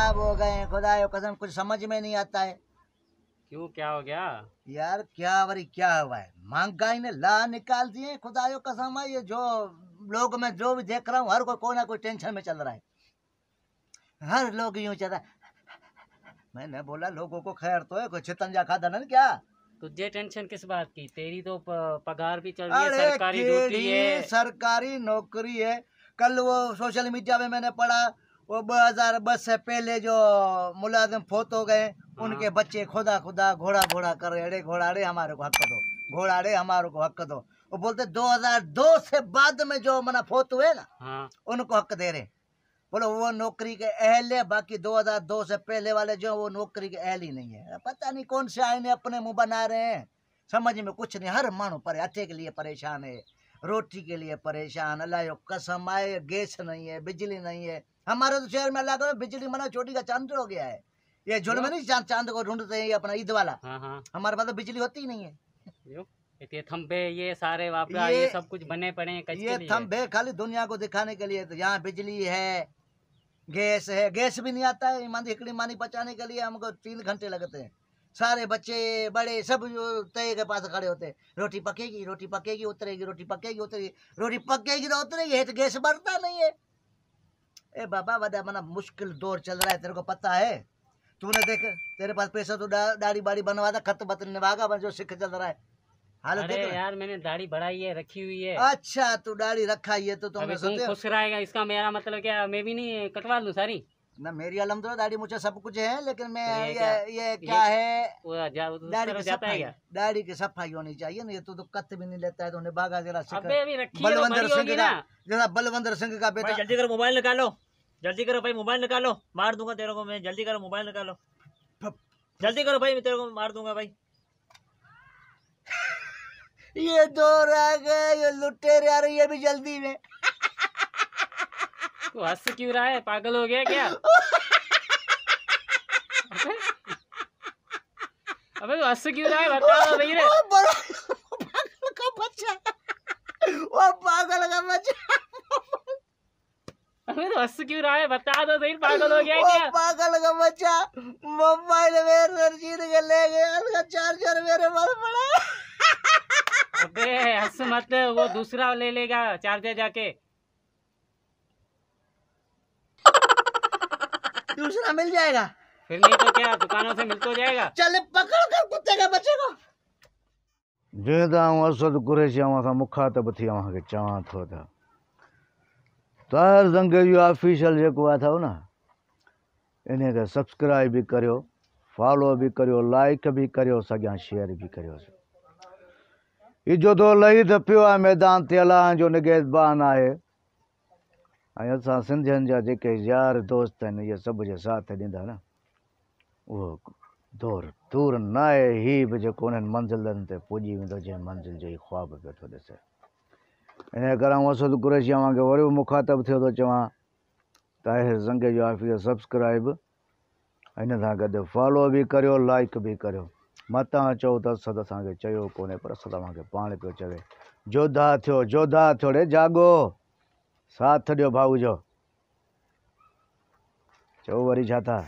खराब हो गए, खुदायो कसम कुछ समझ में नहीं आता है। क्यों, क्या हो गया? यार क्या वरी क्या हुआ है, महंगाई ने ला निकाल दिए खुदायो कसम है। ये जो लोग मैं जो भी देख रहा हूँ हर कोई ना कोई टेंशन में चल रहा है, हर लोग यूं चल रहा है। मैंने बोला लोगों को खैर तो है, कोई चितंजा खाता ना क्या? तुझे टेंशन किस बात की? तेरी तो पगार भी चल रही है, अरे सरकारी ड्यूटी है। सरकारी नौकरी है। कल वो सोशल मीडिया में मैंने पढ़ा, वो 2010 से पहले जो मुलाजिम फोत हो गए उनके बच्चे खुदा खुदा घोड़ा घोड़ा कर रहे, अरे घोड़ाड़े हमारे को हक दो, घोड़ाड़े हमारे को हक दो। वो बोलते 2002 से बाद में जो मना फोत हुए ना, हाँ। उनको हक दे रहे। बोलो वो नौकरी के अहल है, बाकी 2002 से पहले वाले जो वो नौकरी के अहल ही नहीं है। पता नहीं कौन से आईने अपने मुंह बना रहे हैं, समझ में कुछ नहीं। हर मानो पर आटे के लिए परेशान है, रोटी के लिए परेशान। अल्लाह कसम आए, गैस नहीं है, बिजली नहीं है। हमारे तो शहर में अल्लाह का बिजली मना छोटी का चांद हो गया है। ये झुंड में नहीं चांद को ढूंढते हैं ये अपना ईद वाला। हाँ। हमारे पास तो बिजली होती ही नहीं है। ये थंबे, ये सारे वापरा, ये सब कुछ बने पड़े हैं। ये थंबे खाली दुनिया को दिखाने के लिए। तो यहाँ बिजली है, गैस है, गैस भी नहीं आता है। इकड़ी मानी बचाने के लिए हमको 3 घंटे लगते हैं। सारे बच्चे बड़े सब तय के पास खड़े होते हैं, रोटी पकेगी, रोटी पकेगी उतरेगी, रोटी पकेगी उतरेगी, रोटी पकेगी तो उतरेगी है, तो गैस बढ़ता नहीं है। ए बाबा बड़ा मना मुश्किल दौर चल रहा है, तेरे को पता है? तूने देख तेरे पास पैसा तो दाढ़ी बाड़ी बनवा था, खत बत निभागा जो सिख चल रहा है। हालत अरे यार मैंने दाढ़ी बढ़ाई है, रखी हुई है। अच्छा तू दाढ़ी रखा ही है तो तुम खुश रहेगा, इसका मेरा मतलब क्या मैं भी नहीं कटवा लूं सारी? ना मेरी अलहमदुलिल्लाह दाढ़ी मुझे सब कुछ है, लेकिन मैं ये क्या है, दाढ़ी की सफाई होनी चाहिए ना। ये तो कत भी नहीं लेता है, तो भागा जरा बलवंतर सिंह का, जरा बलवंतर सिंह का बेटा। जल्दी करो मोबाइल निकालो, जल्दी करो भाई मोबाइल निकालो, मार दूंगा तेरे को मैं। जल्दी करो मोबाइल निकालो, जल्दी करो भाई, मैं तेरे को मार दूंगा भाई। ये दौर आ गए, ये लुटेरे आ रही है भी जल्दी में। तो हंस क्यों रहा है, पागल हो गया क्या? अबे तो हंस क्यों रहा है, बता दो भैया। पागल का बच्चा, वो पागल का बच्चा। अबे तो हंस क्यों रहा है, बता दो सही, पागल हो गया क्या? पागल का बच्चा मोबाइल में रसीद के ले गया, उसका चार्जर मेरे पास पड़ा। अबे हंस मत, वो दूसरा ले लेगा चार्जर जाके। दूसरा मिल जाएगा फिर नहीं तो क्या, दुकानों से मिल तो जाएगा। चल पकड़ कर कुत्ते के बच्चे को। जेदा असद कुरैशी असां मुखातब थी अवांखे चवां थो त ताहिर ज़ंगेरी ऑफिशियल जेको अथव न, इन खे सब्सक्राइब भी करियो, फॉलो भी करियो, लाइक भी करियो, सॻियां शेयर भी करियो। इजो तो लही त पियो आहे मैदान ते, अलाह जो निगहबान आहे। ऐं असां सिंधियुनि जा जेके यार दोस्त आहिनि, इहे सभु जे साथ ॾींदा न, उहो दौर दूर न आहे। हीअ बि जेको उन्हनि मंज़िलनि ते पुॼी वेंदो जंहिं मंज़िल जो ई ख़्वाबु पियो थो ॾिसे। इन करे आउं असद कुरैशी अव्हांखे वरी बि मुखातब थियो थो चवां, ताहिर ज़ंगेरी ऑफिस सब्सक्राइब, इन सां गॾु फॉलो बि करियो, लाइक बि करियो। मतां चओ त असद असांखे चयो कोन्हे, पर असद अव्हांखे पाण पियो चवे, जोधा थियो, जोधा थियो रे, जाॻो, साथ ॾियो भाऊ जो। चओ वरी छा था।